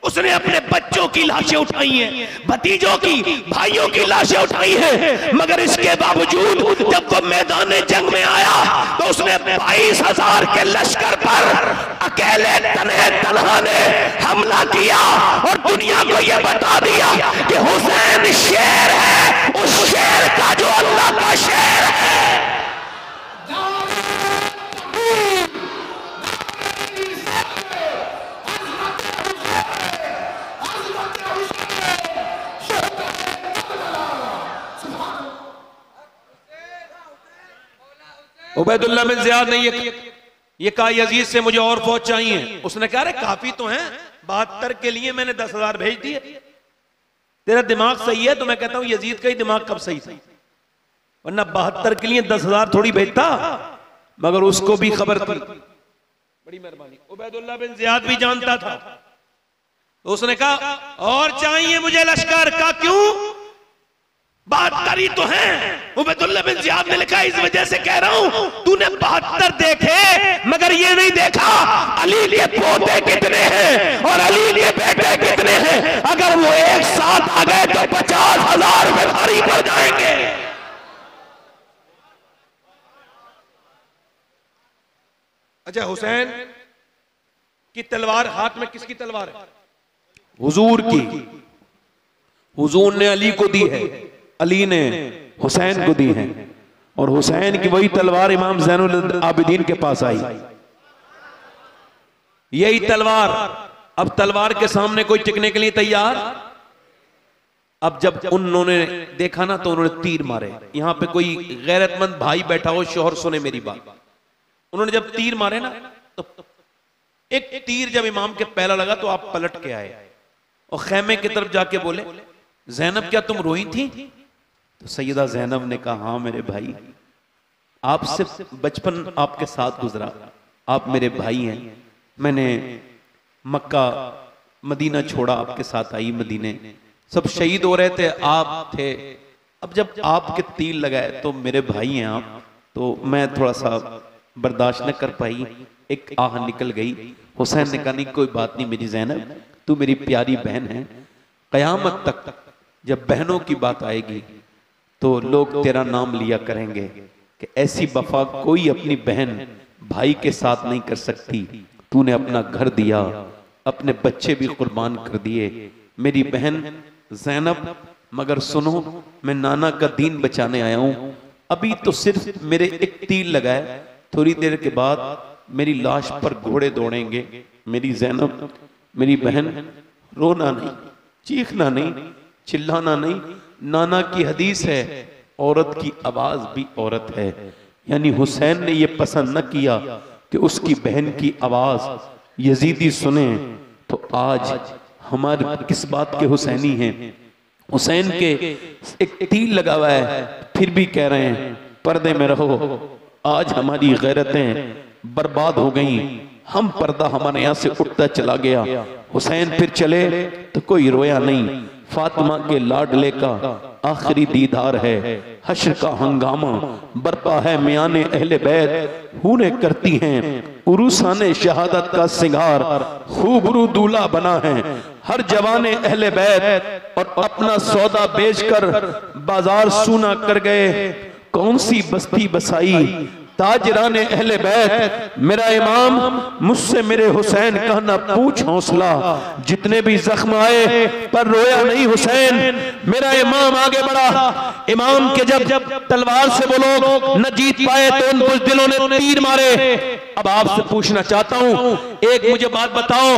उसने अपने बच्चों की लाशें उठाई हैं, भतीजों की, भाइयों की लाशें उठाई हैं, मगर इसके बावजूद जब वो मैदान जंग में आया तो उसने 22,000 के लश्कर पर अकेले तन्हा ने हमला किया और दुनिया को यह बता दिया कि हुसैन शेर है, उस शेर का जो अल्लाह का शेर है। उबैदुल्लाह बिन ज़ियाद ने ये कहा, यजीद से मुझे और फौज चाहिए। उसने कहा, अरे काफी तो हैं, 72 के लिए मैंने 10,000 भेज दिए। तेरा दिमाग सही है तो मैं कहता हूं यजीद का ही दिमाग कब सही था, वरना 72 के लिए 10,000 थोड़ी भेजता, मगर उसको भी खबर थी। बड़ी मेहरबानी। उबैदुल्लाह बिन ज़ियाद भी जानता था, तो उसने कहा और चाहिए मुझे लश्कर का। क्यों? 72 ही तो हैं। उबैदुल्लाह बिन ज़ियाद ने लिखा, इस वजह से कह रहा हूं, तूने 72 देखे मगर ये नहीं देखा अली के पोते कितने हैं और अली के बेटे कितने हैं। अगर वो एक साथ आ गए तो 50,000 में भारी पड़ जाएंगे। अच्छा, हुसैन की तलवार हाथ में किसकी तलवार है? हुजूर की। हुजूर ने अली को दी है, अली ने हुसैन को दी है, और हुसैन की वही तलवार इमाम ज़ैनुल आबिदीन के पास आई। यही तलवार, अब तलवार के सामने कोई टिकने के लिए तैयार। अब जब उन्होंने देखा ना तो उन्होंने तीर मारे। यहां पे कोई गैरतमंद भाई बैठा हो, शोहर सुने मेरी बात। उन्होंने जब तीर मारे ना तो एक तीर जब इमाम के पहला लगा तो आप पलट के आए और खैमे की तरफ जाके बोले, ज़ैनब क्या तुम रोई थी? तो सैयदा ज़ैनब ने कहा, हाँ मेरे भाई, आपसे बचपन आपके साथ गुजरा, आप मेरे भाई हैं। मैंने मक्का मदीना छोड़ा, आपके साथ आई मदीने, सब शहीद हो रहे थे, आप थे। अब जब आपके तीर लगाए तो मेरे भाई हैं आप, तो मैं थोड़ा सा बर्दाश्त न कर पाई, एक आह निकल गई। हुसैन ने कहा, नहीं कोई बात नहीं मेरी ज़ैनब, तू मेरी प्यारी बहन है, कयामत तक जब बहनों की बात आएगी तो लोग तेरा नाम लिया करेंगे कि ऐसी वफा कोई अपनी बहन भाई के साथ नहीं कर सकती। तूने अपना घर दिया, अपने बच्चे भी कुर्बान कर दिए। मेरी बहन ज़ैनब, मगर सुनो, मैं नाना का दीन बचाने आया हूं। अभी तो सिर्फ मेरे एक तीर लगा है, थोड़ी देर के बाद मेरी लाश पर घोड़े दौड़ेंगे। मेरी ज़ैनब, मेरी बहन, रोना नहीं, चीखना नहीं, चिल्लाना नहीं। नाना की हदीस है, औरत की आवाज भी औरत है। यानी हुसैन ने यह पसंद न किया कि उसकी बहन की आवाज यजीदी सुने। तो आज हमारे किस बात के हुसैनी हैं? हुसैन के एक तीर लगा हुआ है, फिर भी कह रहे हैं पर्दे में रहो। आज हमारी गैरतें बर्बाद हो गई, हम पर्दा हमारे यहाँ से उठता चला गया। हुसैन फिर चले तो कोई रोया नहीं। फातिमा के लाडले का आखिरी दीदार है, हश्र का हंगामा बरपा है, मियाने अहले बैत हूने करती हैं, उरूसाने शहादत का सिंगार खूबरू दूल्हा बना है। हर जवाने अहले बैत और अपना सौदा बेचकर बाजार सूना कर गए। कौन सी बस्ती बसाई ताजराने अहले बैत, मेरा इमाम मुझसे मेरे हुसैन का न पूछ हौसला। जितने भी जख्म आए पर रोया नहीं हुसैन, मेरा इमाम आगे बढ़ा। इमाम के जब तलवार से वो लोग न जीत पाए तो उन बुज़दिलों ने तीर मारे। अब आपसे पूछना चाहता हूं, एक मुझे बात बताओ,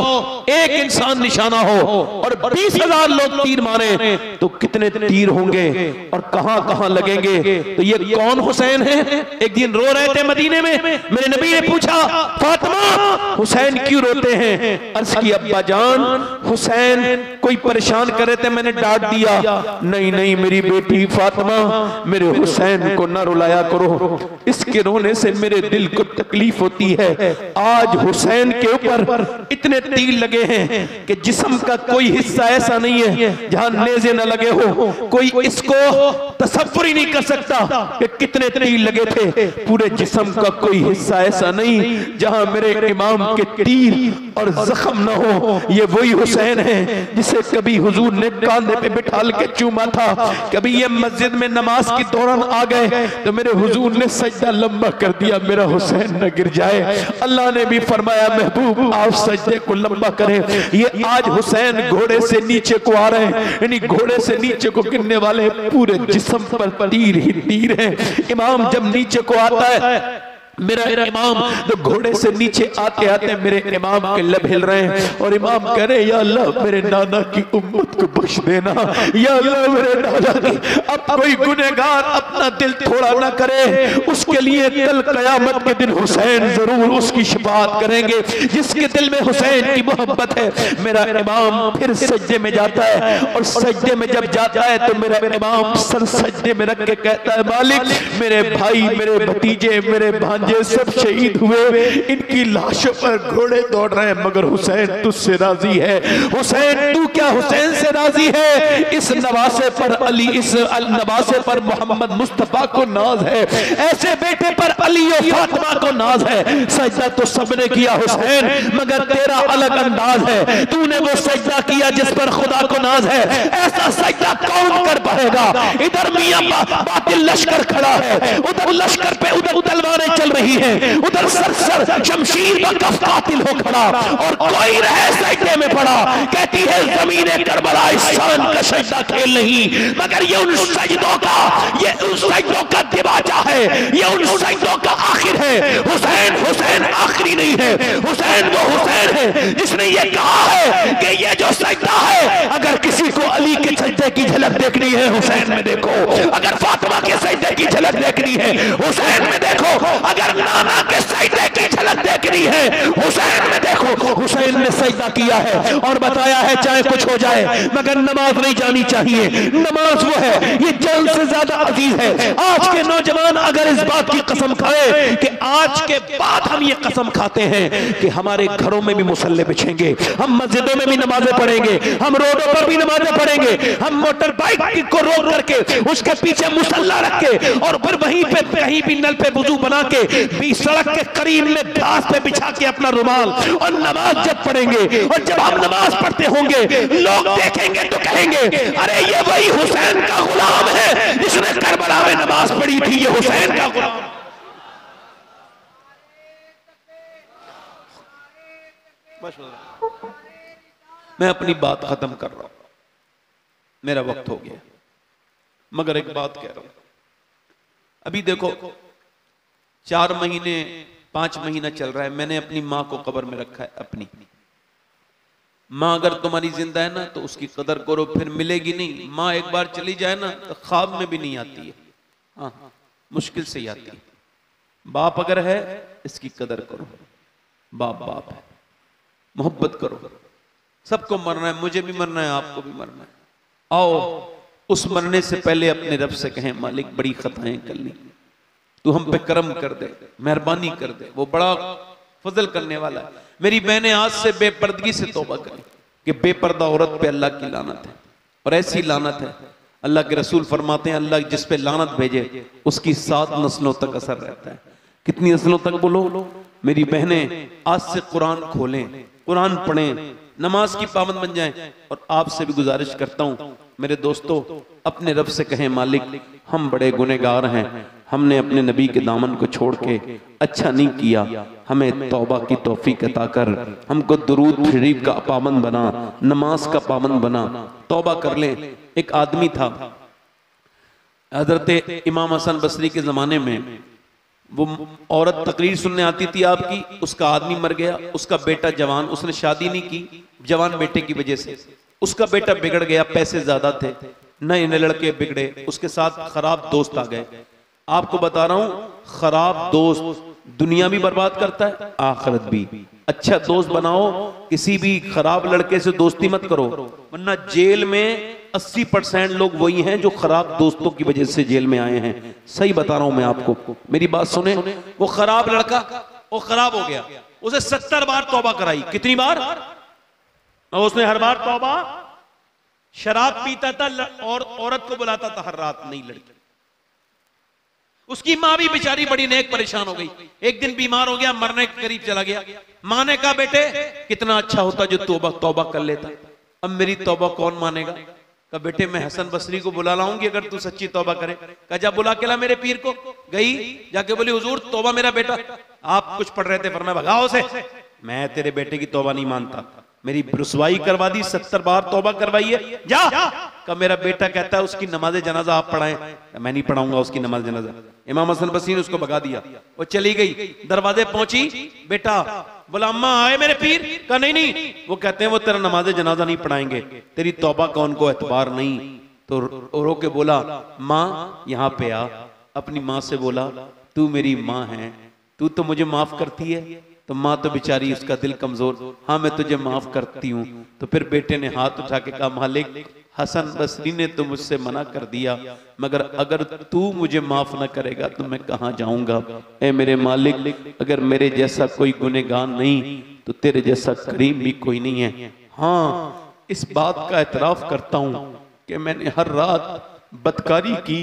एक इंसान निशाना हो और 20,000 लोग तीर मारे तो कितने तीर होंगे और कहां कहां लगेंगे? तो ये कौन हुसैन है? एक दिन रो रहे थे मदीने में, मेरे नबी ने पूछा फातिमा हुसैन क्यों रोते हैं? अर्ज की अब्बा जान हुसैन कोई परेशान कर रहे थे, मैंने डांट दिया। नहीं नहीं मेरी बेटी फातिमा, मेरे हुसैन को न रुलाया करो, इसके रोने से मेरे दिल को तकलीफ होती है। आज हुसैन के ऊपर इतने तीर लगे हैं कि जिस्म का कोई हिस्सा ऐसा नहीं है जहां नेज़े न लगे हो। कोई इसको तसव्वुर ही नहीं कर सकता कि कितने तीर लगे थे। पूरे जिस्म का कोई हिस्सा ऐसा नहीं जहां मेरे इमाम के तीर और जख्म न हो। ये वही हुसैन है जिसे कभी हुजूर ने कांधे पे बिठाल के चूमा था। कभी ये मस्जिद में नमाज के दौरान आ गए तो मेरे हुजूर ने सजदा लंबा कर दिया, मेरा हुसैन न गिर जाए। अल्लाह ने भी फरमाया महबूब आप सजदे को लंबा करें। ये आज हुसैन घोड़े से नीचे को आ रहे हैं, यानी घोड़े से नीचे को गिरने वाले पूरे जिस्म पर तीर ही तीर है। इमाम जब नीचे को आता है, मेरा इमाम तो घोड़े से नीचे आते आते मेरे इमाम के लब हिल रहे हैं और इमाम कह रहे या अल्लाह मेरे नाना की उम्मत को बख्श देना, या अल्लाह मेरे नाना की अब कोई गुनहगार अपना दिल थोड़ा ना करे, उसके लिए कल कयामत के दिन हुसैन जरूर उसकी शफाअत करेंगे जिसके दिल में हुसैन की मोहब्बत है। मेरा इमाम फिर सजदे में जाता है और सजदे में जब जाता है तो मेरा इमाम सर सजदे में रख के कहता है मालिक मेरे भाई, मेरे भतीजे, मेरे भांजे ये सब शहीद हुए, इनकी लाशों पर घोड़े दौड़ रहे हैं मगर हुसैन तुझसे राजी है। हुसैन तू क्या हुसैन से राजी है? इस नवासे पर अली, इस नवासे पर मोहम्मद मुस्तफा को नाज है, ऐसे बेटे पर अली और फातिमा को नाज है। सजदा तो सबने किया हुसैन, मगर तेरा अलग अंदाज है। तूने वो सजदा किया जिस पर खुदा को नाज है, ऐसा सजदा कौन कर पाएगा? इधर मियां बातिल लश्कर खड़ा है, उधर लश्कर पे उधर तलवारें चल रही है, उधर सर शमशीर पर कातिल हो खड़ा और कोई रहे सजदे में पड़ा। कहती है ज़मीने करबला इस शान का सजदा खेल नहीं, मगर ये उन सजदों का, ये उन सजदों का दिवाजा है, ये उन सजदों का आखिर है। हुसैन हुसैन आखिरी नहीं है, हुसैन वो हुसैन है जिसने ये कहा है कि ये जो सजदा है अगर किसी को अली के सजदे की झलक देखनी है हुसैन में देखो, अगर फातिमा के सजदे की झलक देखनी है हुसैन में देखो, अगर नाना के सजदे की झलक देखनी है हुसैन में देखो। हुसैन ने सजदा किया है और बताया है चाहे कुछ हो जाए मगर नमाज नहीं जानी चाहिए। नमाज वो है, ये जान से ज्यादा अजीज है। आज के नौजवान अगर इस बात की कसम खाए कि आज के बाद हम ये कसम खाते हैं कि हमारे घरों में भी मुसल्ले बिछेंगे, हम मस्जिदों में भी नमाजें पढ़ेंगे, हम रोडों पर भी नमाजें पढ़ेंगे, हम मोटर बाइक को रोक करके उसके पीछे मुसल्ला रख के और फिर वहीं पे कहीं भी नल पे वुजू बना के भी सड़क के करीब में घास पे बिछा के अपना रुमाल और नमाज जब पढ़ेंगे, और जब हम नमाज पढ़ते होंगे लोग देखेंगे तो कहेंगे अरे ये वही हुसैन का गुलाम है जिसने करबला में नमाज पढ़ी थी, ये हुसैन का गुलाम। मैं अपनी बात खत्म कर रहा हूं, मेरा वक्त हो गया। मगर एक बात कह रहा हूं, अभी देखो 4 महीने 5 महीना चल रहा है, मैंने अपनी माँ को कब्र में रखा है। अपनी माँ अगर तुम्हारी जिंदा है ना तो उसकी कदर करो, फिर मिलेगी नहीं। माँ एक बार चली जाए ना तो ख्वाब में भी नहीं आती है, हाँ मुश्किल से ही आती है। बाप अगर है इसकी कदर करो, बाप बाप है, मोहब्बत करो। सबको मरना है, मुझे भी मरना है, आपको भी मरना है। आओ उस मरने से पहले अपने रब से कहें, मालिक बड़ी खताएं कर ली, तू हम पे करम कर दे, मेहरबानी कर दे। वो बड़ा फजल करने वाला है। मेरी बहनें आज से बेपर्दगी से तौबा करें कि बेपर्दा औरत पे अल्लाह की लानत है, और ऐसी लानत है अल्लाह के रसूल फरमाते हैं, अल्लाह जिस पे लानत भेजे उसकी 7 नस्लों तक असर रहता है। कितनी नस्लों तक बोलो? मेरी बहनें आज से कुरान खोलें, कुरान पढ़ें, नमाज की पाबंद बन जाएं। और आपसे भी गुजारिश करता हूं मेरे दोस्तों, अपने रब से कहें, मालिक हम बड़े गुनहगार हैं, हमने अपने नबी के दामन को छोड़ के अच्छा नहीं किया, हमें तौबा की तौफीक अता कर, हमको दुरूद शरीफ का पाबंद बना, नमाज का पाबंद बना, तौबा कर लें। एक आदमी था, हजरत इमाम हसन बसरी के जमाने में, वो औरत तकरीर सुनने आती थी आपकी, उसका आदमी मर गया, उसका बेटा जवान, उसने शादी नहीं की, जवान बेटे की वजह से उसका बेटा बिगड़ गया, पैसे ज्यादा थे, नए नए लड़के बिगड़े, उसके साथ खराब दोस्त आ गए। आपको बता रहा हूं, खराब दोस्त दुनिया भी बर्बाद करता है, आखिरत भी। अच्छा दोस्त बनाओ, किसी भी खराब लड़के से दोस्ती मत करो, वरना जेल में 80% लोग वही हैं जो खराब दोस्तों की वजह से जेल में आए हैं। सही बता रहा हूं मैं आपको, मेरी बात सुने। वो खराब लड़का वो खराब हो गया, उसे 70 बार तौबा कराई। कितनी बार? उसने हर बार तौबा, शराब पीता था और औरत को बुलाता था हर रात, नई लड़की। उसकी माँ भी बेचारी बड़ी नेक परेशान हो गई। एक दिन बीमार हो गया, मरने के करीब चला गया। माँ ने कहा, बेटे कितना अच्छा होता जो तौबा कर लेता, अब मेरी तौबा कौन मानेगा? कहा, बेटे मैं हसन बसरी को बुला लाऊंगी अगर तू सच्ची तौबा करे। कहा, जा बुला के ला मेरे पीर को। गई, जाके बोली, हुजूर तौबा मेरा बेटा, आप कुछ पढ़ रहे थे, फरमाया भगाओ उसे, मैं तेरे बेटे की तौबा नहीं मानता, मेरी रुसवाई करवा दी, 70 बार तौबा करवाई है, जा। का मेरा बेटा कहता है उसकी नमाज जनाजा आप पढ़ाएं। मैं नहीं पढ़ाऊंगा उसकी नमाज जनाजा। इमाम हसन बसरी ने उसको भगा दिया। वो चली गई, दरवाजे पहुंची, बेटा बोला, अम्मा आए मेरे पीर? का नहीं नहीं, वो कहते हैं वो तेरा नमाज जनाजा नहीं पढ़ाएंगे, तेरी तौबा का उनको एतबार नहीं। तो रो के बोला, माँ यहाँ पे आ। अपनी माँ से बोला, तू मेरी माँ है, तू तो मुझे माफ करती है। तो माँ तो बेचारी, उसका दिल कमजोर, हाँ मैं तुझे माफ करती हूँ। तो फिर बेटे ने हाथ उठा के कहा, मालिक हसन बसरी ने तो मुझसे मना कर दिया, मगर अगर तू मुझे माफ न करेगा तो मैं कहाँ जाऊंगा। ए मेरे मालिक, अगर मेरे जैसा कोई गुनहगार नहीं तो तेरे जैसा करीम भी कोई नहीं है। हाँ इस बात का एतराफ करता हूँ कि मैंने हर रात बदकारी की,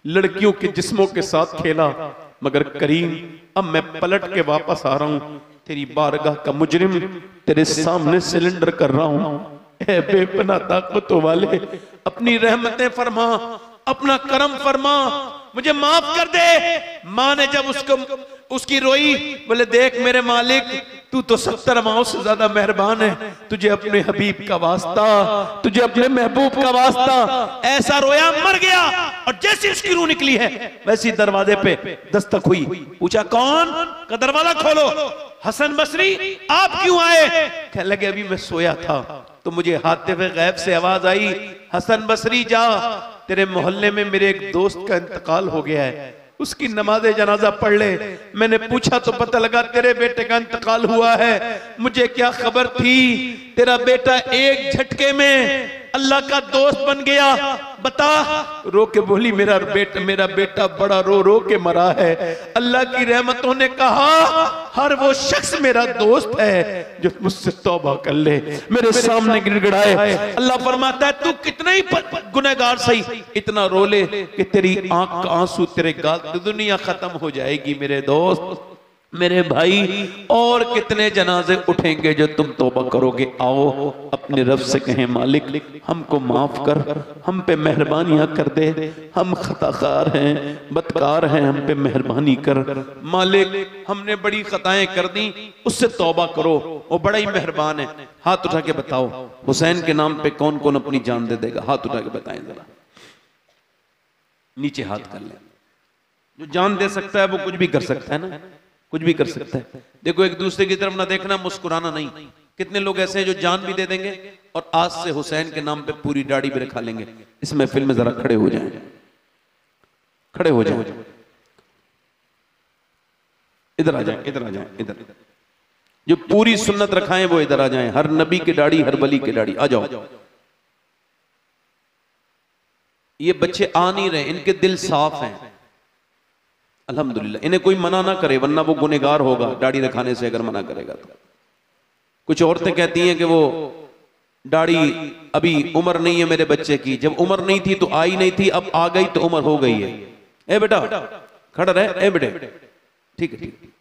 लड़कियों के जिस्मों के साथ खेला, मगर करीम अब मैं पलट के वापस आ रहा हूँ, तेरी बारगाह का मुजरिम तेरे सामने सिलेंडर कर रहा हूँ। ए बेपना ताकतों वाले, अपनी रहमतें फरमा, अपना करम फरमा, मुझे माफ कर दे। माँ ने जब उसकी रोई, बोले, देख मेरे मालिक, तू तो 70 माओं से ज्यादा मेहरबान है, तुझे अपने हबीब का वास्ता, तुझे अपने महबूब का वास्ता। ऐसा रोया, मर गया। और जैसी उसकी रूह निकली है वैसी दरवाजे पे दस्तक हुई। पूछा, कौन? का दरवाजा खोलो। हसन बसरी, आप क्यों आए? कहने लगे, अभी मैं सोया था तो मुझे हातिफ़े गैब से आवाज आई, हसन बसरी जा, तेरे मोहल्ले में मेरे एक दोस्त का इंतकाल हो गया है, उसकी नमाज़े जनाजा पढ़ ले। मैंने पूछा तो पता लगा तेरे बेटे का इंतकाल हुआ है। मुझे क्या खबर थी, तेरा बेटा एक झटके में अल्लाह का दोस्त बन गया। बता। रो के बोली, मेरा बेटा बड़ा रो रो के मरा है। अल्लाह की रहमतों ने कहा, हर वो शख्स मेरा दोस्त है जो मुझसे तौबा कर ले, मेरे सामने गिड़गिड़ाए। अल्लाह फरमाता है, तू कितना ही गुनहगार सही, इतना रो ले कि तेरी आंख का आंसू तेरे गाल, दुनिया खत्म हो जाएगी। मेरे दोस्त, मेरे भाई, और कितने जनाजे उठेंगे जो तुम तौबा करोगे। आओ अपने रब से कहें, मालिक हमको माफ कर, हम पे मेहरबानियां कर दे, हम खताकार हैं, बदकार हैं, हम पे मेहरबानी कर। मालिक हमने बड़ी खताएं कर दी, उससे तौबा करो, वो बड़ा ही मेहरबान है। हाथ उठा के बताओ, हुसैन के नाम पे कौन कौन अपनी जान दे देगा? हाथ उठा के बताएं जरा। नीचे हाथ कर लें। जो जान दे सकता है वो कुछ भी कर सकता है ना, कुछ भी कर सकता है। देखो एक दूसरे की तरफ ना देखना, मुस्कुराना नहीं। कितने लोग ऐसे हैं जो जान भी दे देंगे और आज से हुसैन के नाम पे पूरी दाढ़ी भी रखा लेंगे। इस महफिल में जरा खड़े हो जाएं, खड़े हो जाएं, इधर आ जाएं, इधर आ जाएं, इधर। जो पूरी सुन्नत रखाएं वो इधर आ जाएं। हर नबी की दाढ़ी, हर वली की दाढ़ी। आ जाओ। ये बच्चे आ नहीं रहे, इनके दिल साफ हैं अल्हम्दुलिल्लाह। इन्हें कोई मना ना करे, वरना वो गुनहगार होगा दाढ़ी रखाने से अगर मना करेगा तो। कुछ औरतें कहती हैं कि वो दाढ़ी अभी उम्र नहीं है मेरे बच्चे की। जब उम्र नहीं थी तो आई नहीं थी, अब आ गई तो उम्र हो गई है। ए बेटा खड़ा रहे, ए बेटे, ठीक है ठीक।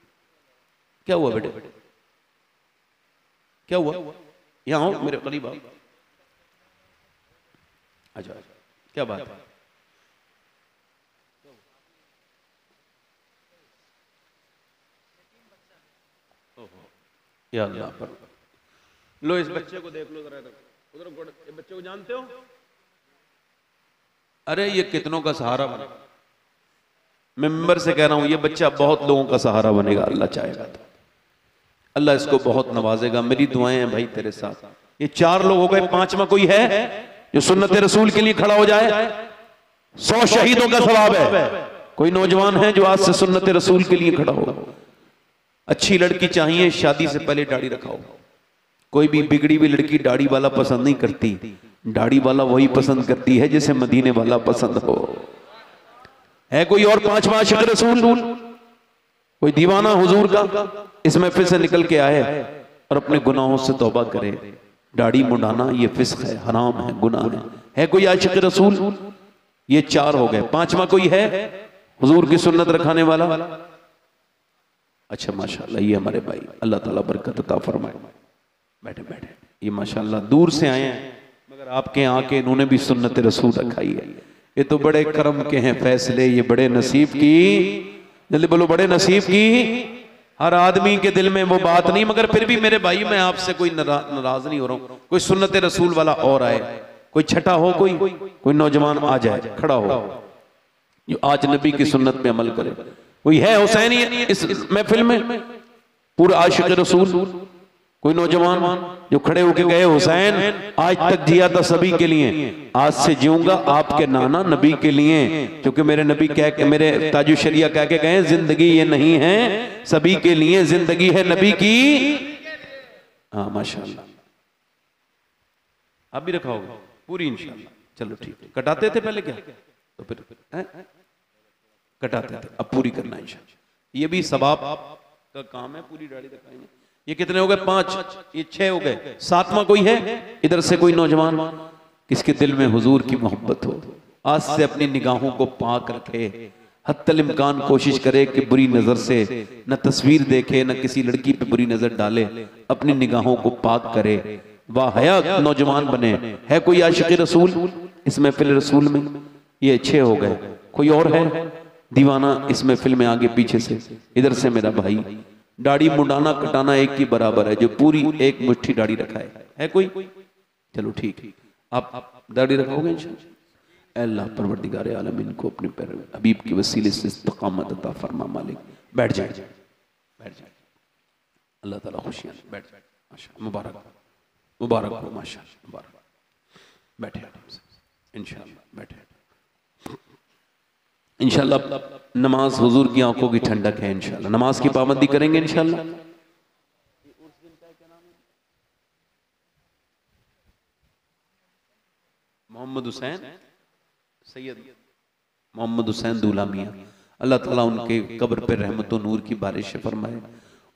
क्या हुआ बेटे, क्या हुआ? यहां आओ मेरे करीब आओ। अच्छा क्या बात है? या अल्लाह पर लो, इस बच्चे को देख लो जरा उधर। ये बच्चे को जानते हो? अरे ये कितनों का सहारा बना। मैं मेंबर से कह रहा हूं ये बच्चा बहुत लोगों का सहारा बनेगा, अल्लाह चाहेगा तो। अल्लाह इसको बहुत नवाजेगा। मेरी दुआएं हैं भाई तेरे साथ। ये 4 लोग हो गए, 5वां कोई है जो सुन्नत रसूल के लिए खड़ा हो जाए? 100 शहीदों का सवाब है। कोई नौजवान है जो आज से सुन्नत रसूल के लिए खड़ा हो? अच्छी लड़की चाहिए, शादी से पहले दाढ़ी रखाओ। कोई भी बिगड़ी हुई लड़की दाढ़ी वाला पसंद नहीं करती, दाढ़ी वाला वही पसंद करती है जिसे मदीने वाला पसंद हो। है कोई और 5वां आशिक रसूल? कोई दीवाना हुजूर का इस महफिल से निकल के आए और अपने गुनाहों से तौबा करे? दाढ़ी मुंडाना ये फिस्क है, हराम है, गुनाह है कोई आशिक रसूल? ये 4 हो गए। 5वां कोई है हुजूर की सुन्नत रखाने वाला? अच्छा माशाल्लाह, ये हमारे भाई, अल्लाह ताला बरकत अता फरमाए। बैठे बैठे, ये माशाल्लाह दूर से आए हैं मगर आपके आके इन्होंने भी सुन्नत रसूल रखाई है। ये तो बड़े करम के हैं फैसले, ये बड़े नसीब की, जल्दी बोलो, बड़े नसीब की। हर आदमी के दिल में वो बात नहीं, मगर फिर भी मेरे भाई मैं आपसे कोई नाराज नहीं हो रहा हूं। कोई सुन्नत रसूल वाला और आए, कोई छठा हो, कोई नौजवान आ जाए, खड़ा हो जो आज नबी की सुन्नत पे अमल करे। कोई है हुसैनी इस महफिल में? पूरा आशिक रसूल कोई नौजवान जो खड़े होके गए, हुसैन आज तक जिया था सभी के लिए, आज से जीऊंगा आपके नाना नबी के लिए, क्योंकि मेरे नबी कह के, मेरे ताजु शरिया कह के गए, जिंदगी ये नहीं है सभी के लिए, जिंदगी है नबी की। हाँ माशाल्लाह, आप भी रखाओगे पूरी इंशाल्लाह? चलो ठीक है। कटाते थे पहले क्या? तो फिर कटाते थे, अब पूरी करना इंशाल्लाह। ये भी सवाब का काम है, पूरी दाढ़ी रखाएंगे। ये कितने हो गए? 5, ये 6 हो गए। 7वां कोई है इधर से? कोई नौजवान किसके दिल में हुजूर की मोहब्बत हो, आज से अपनी निगाहों को पाक रखे, हत्तल इम्कान कोशिश करे कि बुरी नजर से न तस्वीर देखे, न किसी लड़की पे बुरी नजर डाले, अपनी निगाहों को पाक करे, वाहया नौजवान बने। है कोई आशिक रसूल इस महफिल रसूल में? ये 6 हो गए। कोई और है दीवाना इस महफिल में? आगे पीछे से, इधर से मेरा भाई, दाढ़ी मुंडाना कटाना एक की बराबर है, जो पूरी एक मुट्ठी दाढ़ी रखाए। है कोई? चलो ठीक, आप दाढ़ी रखोगे इंशाअल्लाह। अल्लाह परवरदिगार आलमीन को अपने पैर हबीब के वसीले से इस्तकामत अता फरमा मालिक। बैठ जाए, बैठ जाए, अल्लाह ताला खुशियां। बैठ जाए, माशाअल्लाह, मुबारक मुबारक हो, माशाअल्लाह मुबारक। बैठे इंशाअल्लाह, बैठे इंशाअल्लाह। नमाज हुजूर की आंखों की ठंडक है इंशाअल्लाह। नमाज की पाबंदी करेंगे इंशाअल्लाह। मोहम्मद हुसैन सैयद मोहम्मद हुसैन दूल्हा मियां, अल्लाह ताला उनके कब्र पे रहमत और नूर की बारिश फरमाए,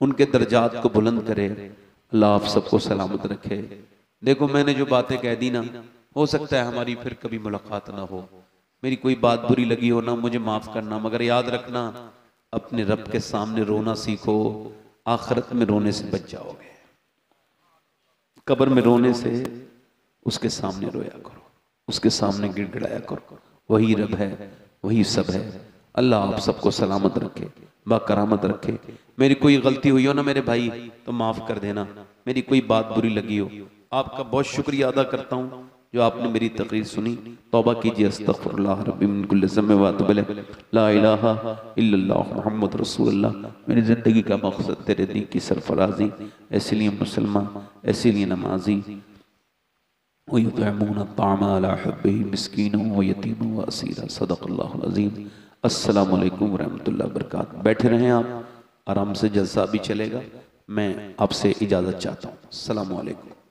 उनके दर्जात को बुलंद करे। अल्लाह आप सबको सलामत रखे। देखो मैंने जो बातें कह दी ना, हो सकता है हमारी फिर कभी मुलाकात ना हो, मेरी कोई बात बुरी लगी हो ना, मुझे माफ करना, मगर याद रखना अपने रब के सामने रोना सीखो, आखिरत में रोने से बच जाओगे। कब्र में रोने से उसके सामने रोया करो, उसके सामने गिड़गिड़ाया करो, वही रब है, वही सब है। अल्लाह आप सबको सलामत रखे, बाकरामत रखे। मेरी कोई गलती हुई हो ना मेरे भाई तो माफ कर देना, मेरी कोई बात बुरी लगी हो, आपका बहुत शुक्रिया अदा करता हूँ। जो आपने मेरी तकरीर सुनी, तौबा कीजिए, अस्तगफिरुल्लाह रब्बी मिन कुल्लि ज़म्बिन व अतूबु इलैह, ला इलाहा इल्लल्लाह मुहम्मद रसूलुल्लाह। मेरी ज़िंदगी का मकसद तेरे दीन की सरफराजी, ऐसे लिए मुसलमान, ऐसे लिए नमाजी, व युतइमून अत्ताअम अला हुब्बिही मिस्कीनन व यतीमन व असीरा। सदक़ल्लाहुल अज़ीम। अस्सलामु अलैकुम व रहमतुल्लाहि व बरकातुहू। बैठे रहें आप, आराम से जलसा भी चलेगा। मैं आपसे इजाज़त चाहता हूँ। अस्सलामु अलैकुम।